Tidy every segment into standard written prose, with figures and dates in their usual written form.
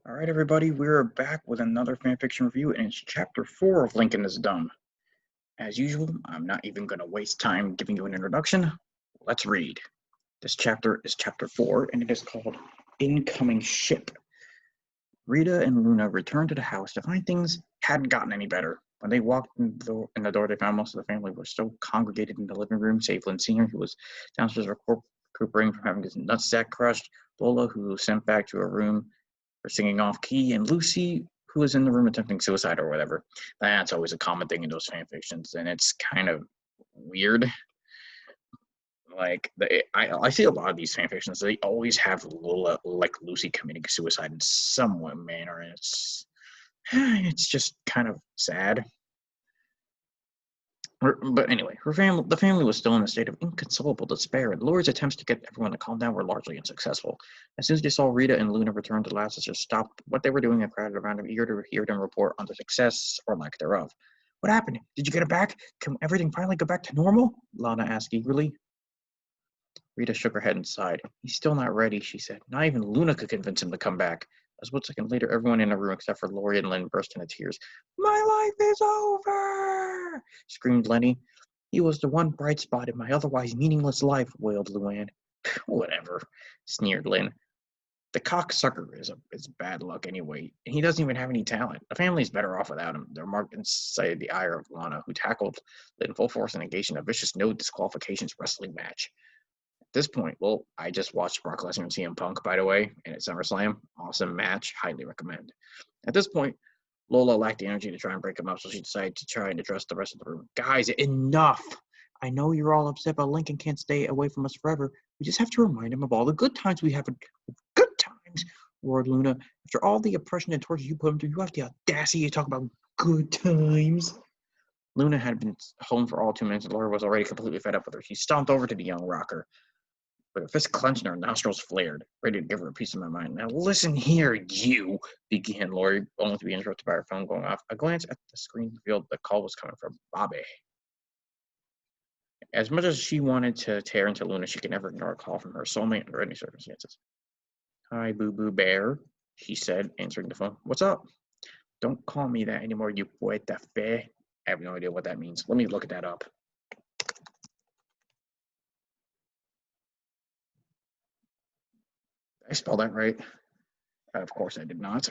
All right, everybody, we're back with another fanfiction review, and it's chapter 4 of Lincoln is Dumb. As usual, I'm not even going to waste time giving you an introduction. Let's read. This chapter is chapter 4, and it is called Incoming Ship. Rita and Luna returned to the house to find things hadn't gotten any better. When they walked in the door, they found most of the family were still congregated in the living room, save Lynn Sr., who was downstairs recuperating from having his nutsack crushed, Lola, who was sent back to her room for singing off key, and Lucy, who was in the room attempting suicide or whatever. That's always a common thing in those fan fictions, and it's kind of weird. Like I see a lot of these fan fictions. They always have Lola, like Lucy, committing suicide in some manner, and it's just kind of sad. But anyway, the family was still in a state of inconsolable despair, and Laurie's attempts to get everyone to calm down were largely unsuccessful. As soon as they saw Rita and Luna return, the lads just stopped what they were doing and crowded around them, eager to hear them report on their success or lack thereof. What happened? Did you get it back? Can everything finally go back to normal? Lana asked eagerly. Rita shook her head and sighed. He's still not ready, she said. Not even Luna could convince him to come back. A split second later, everyone in the room except for Laurie and Lynn burst into tears. My life is over! Screamed Lenny. He was the one bright spot in my otherwise meaningless life, wailed Luann. Whatever, sneered Lynn. The cocksucker is bad luck anyway, and he doesn't even have any talent. The family's better off without him. They're marked inside the ire of Lana, who tackled Lynn full force and engaged in a vicious no disqualifications wrestling match. This point, well, I just watched Brock Lesnar and CM Punk, by the way, and at SummerSlam. Awesome match. Highly recommend. At this point, Lola lacked the energy to try and break him up, so she decided to try and address the rest of the room. Guys, enough! I know you're all upset, but Lincoln can't stay away from us forever. We just have to remind him of all the good times we have. Good times, roared Luna. After all the oppression and torture you put him through, you have the audacity to talk about good times. Luna had been home for all 2 minutes, and Laura was already completely fed up with her. She stomped over to the young rocker. With her fist clenched and her nostrils flared, ready to give her a piece of my mind. Now listen here, you, began Lori, only to be interrupted by her phone going off. A glance at the screen revealed the call was coming from Bobby. As much as she wanted to tear into Luna, she could never ignore a call from her soulmate under any circumstances. Hi, Boo-Boo Bear, she said, answering the phone. What's up? Don't call me that anymore, you poeta fe. I have no idea what that means. Let me look that up. Did I spell that right? Of course I did not.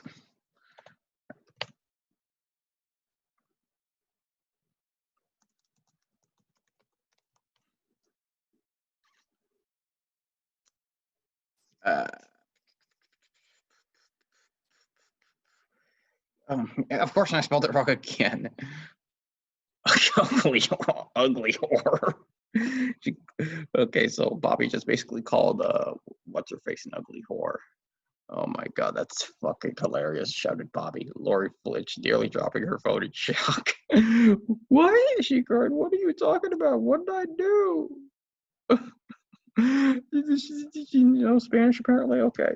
Of course I spelled it wrong again. ugly, ugly whore. Okay, so Bobby just basically called what's her face an ugly whore. Oh my god, that's fucking hilarious, shouted Bobby. Lori flinched, nearly dropping her phone in shock. What? She cried. What are you talking about? What did I do? Did she know Spanish apparently? Okay.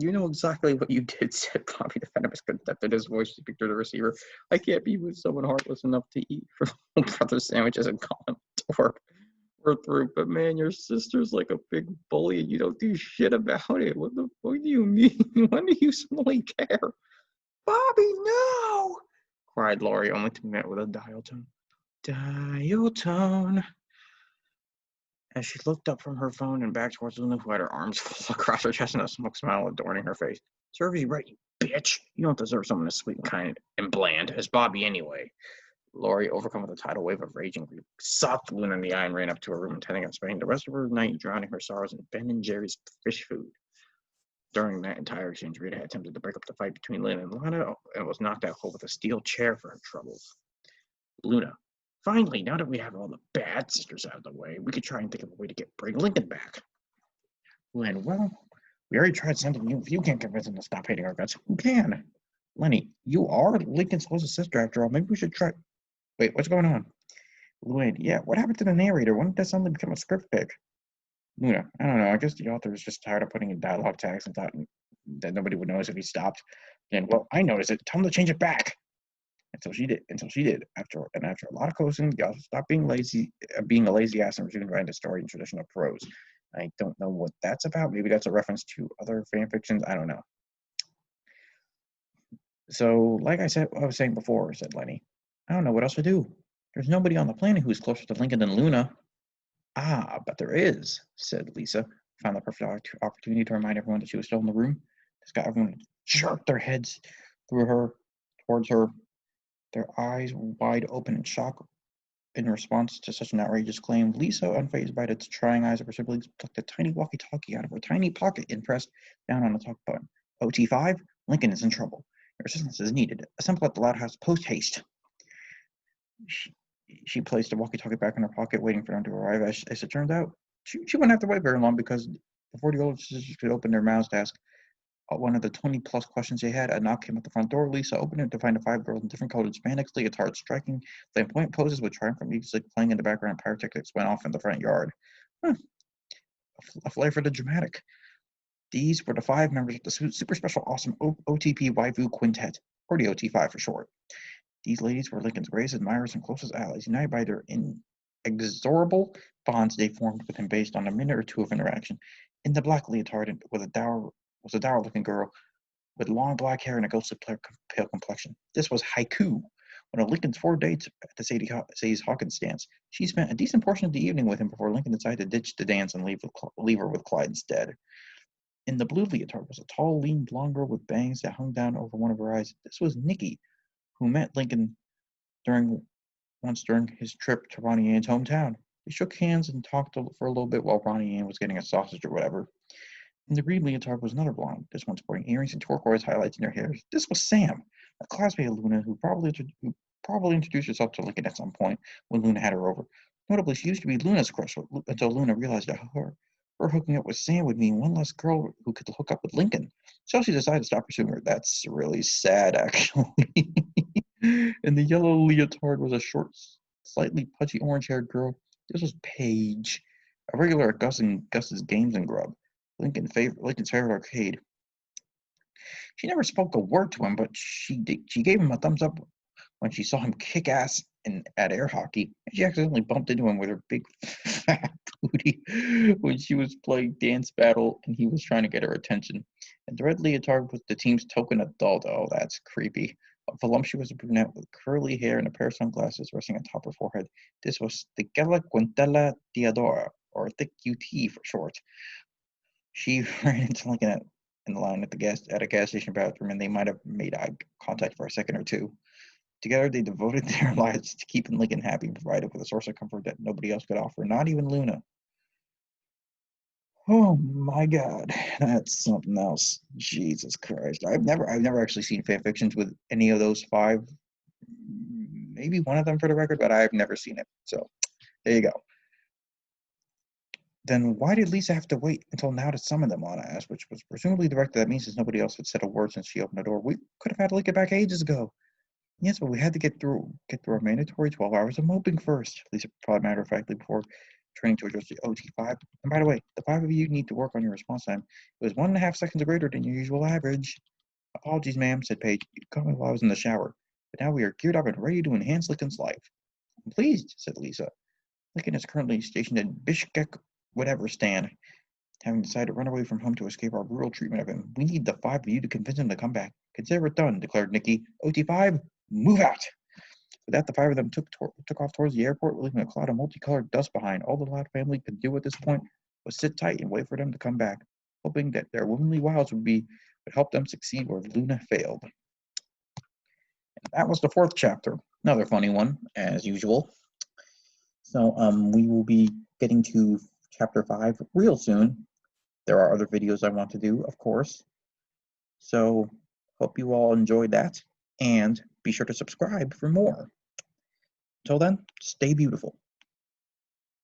You know exactly what you did, said Bobby, the venomous contempt in his voice speaking through the receiver. I can't be with someone heartless enough to eat for brother sandwiches and call him dork or through, but man, your sister's like a big bully and you don't do shit about it. What the fuck do you mean? When do you suddenly care? Bobby, no! Cried Laurie, only to be met with a dial tone. Dial tone. As she looked up from her phone and back towards Luna, who had her arms across her chest and a smoke smile adorning her face. Serves you right, you bitch. You don't deserve someone as sweet and kind and bland as Bobby anyway. Laurie, overcome with a tidal wave of rage and grief, socked Luna in the eye and ran up to her room, intending on spending the rest of her night drowning her sorrows in Ben and Jerry's fish food. During that entire exchange, Rita had attempted to break up the fight between Luna and Lana and was knocked out cold with a steel chair for her troubles. Luna, finally, now that we have all the bad sisters out of the way, we could try and think of a way to bring Lincoln back. Lynn, well, we already tried sending you. If you can't convince him to stop hating our guts, who can? Lenny, you are Lincoln's closest sister after all. Maybe we should try. Wait, what's going on? Lynn, yeah, what happened to the narrator? When did that suddenly become a script pick? Luna, I don't know. I guess the author was just tired of putting in dialogue tags and thought that nobody would notice if he stopped. Then, well, I noticed it. Tell him to change it back. Until she did. After a lot of coaching, the author stopped being a lazy ass, and resumed writing the story in traditional prose. I don't know what that's about. Maybe that's a reference to other fan fictions. I don't know. So, like I was saying before, said Lenny, I don't know what else to do. There's nobody on the planet who's closer to Lincoln than Luna. Ah, but there is, said Lisa, found the perfect opportunity to remind everyone that she was still in the room. This got everyone to jerk their heads towards her, their eyes wide open in shock. In response to such an outrageous claim, Lisa, unfazed by the trying eyes of her siblings, took the tiny walkie-talkie out of her tiny pocket and pressed down on the talk button. OT5, Lincoln is in trouble. Your assistance is needed. Assemble at the Loud House post haste. She, she placed the walkie-talkie back in her pocket, waiting for them to arrive. As it turned out, she wouldn't have to wait very long because before the older sisters could open their mouths to ask one of the 20-plus questions they had, a knock came at the front door. Lisa opened it to find the 5 girls in different colored spandex leotards striking flamboyant poses with triumphant music playing in the background. Pyrotechnics went off in the front yard. A flair for the dramatic. These were the 5 members of the super special awesome OTP Waifu Quintet, or the OT5 for short. These ladies were Lincoln's greatest admirers and closest allies, united by their inexorable bonds they formed with him based on a minute or two of interaction. In the black leotard was a dour-looking girl with long black hair and a ghostly pale complexion. This was Haiku, one of Lincoln's 4 dates at the Sadie Hawkins dance. She spent a decent portion of the evening with him before Lincoln decided to ditch the dance and leave her with Clyde instead. In the blue leotard was a tall, lean blonde girl with bangs that hung down over one of her eyes. This was Nikki, who met Lincoln once during his trip to Ronnie Ann's hometown. They shook hands and talked for a little bit while Ronnie Ann was getting a sausage or whatever. In the green leotard was another blonde, this one sporting earrings and turquoise highlights in her hair. This was Sam, a classmate of Luna who probably introduced herself to Lincoln at some point when Luna had her over. Notably, she used to be Luna's crush until Luna realized that her hooking up with Sam would mean one less girl who could hook up with Lincoln. So she decided to stop pursuing her. That's really sad, actually. In the yellow leotard was a short, slightly pudgy orange-haired girl. This was Paige, a regular at Gus's Games and Grub, Lincoln's favorite arcade. She never spoke a word to him, but she gave him a thumbs up when she saw him kick ass at air hockey, and she accidentally bumped into him with her big fat booty when she was playing dance battle and he was trying to get her attention. And the red leotard was the team's token adult. Oh, that's creepy. A voluptuous brunette with curly hair and a pair of sunglasses resting atop her forehead. This was Stigella Quintella Diodora, or Thick UT for short. She ran into Lincoln in the line at a gas station bathroom, and they might have made eye contact for a second or two. Together, they devoted their lives to keeping Lincoln happy and provided with a source of comfort that nobody else could offer, not even Luna. Oh my God, that's something else. Jesus Christ, I've never actually seen fanfictions with any of those 5. Maybe one of them for the record, but I've never seen it. So there you go. Then why did Lisa have to wait until now to summon them? Lana asked, which was presumably directed at me since nobody else had said a word since she opened the door. We could have had Lincoln back ages ago. Yes, but we had to get through a mandatory 12 hours of moping first, Lisa replied matter-of-factly before turning to address the OT5. And by the way, the 5 of you need to work on your response time. It was 1.5 seconds greater than your usual average. Apologies, ma'am, said Paige. You caught me while I was in the shower. But now we are geared up and ready to enhance Lincoln's life. I'm pleased, said Lisa. Lincoln is currently stationed in Bishkek, whatever Stan. Having decided to run away from home to escape our brutal treatment of him, we need the 5 of you to convince him to come back. Consider it done, declared Nikki. OT5, move out! With that, the 5 of them took off towards the airport, leaving a cloud of multicolored dust behind. All the Loud family could do at this point was sit tight and wait for them to come back, hoping that their womanly wiles would help them succeed where Luna failed. And that was the 4th chapter. Another funny one, as usual. So we will be getting to chapter 5 real soon. There are other videos I want to do, of course. So hope you all enjoyed that, and be sure to subscribe for more. Until then, stay beautiful.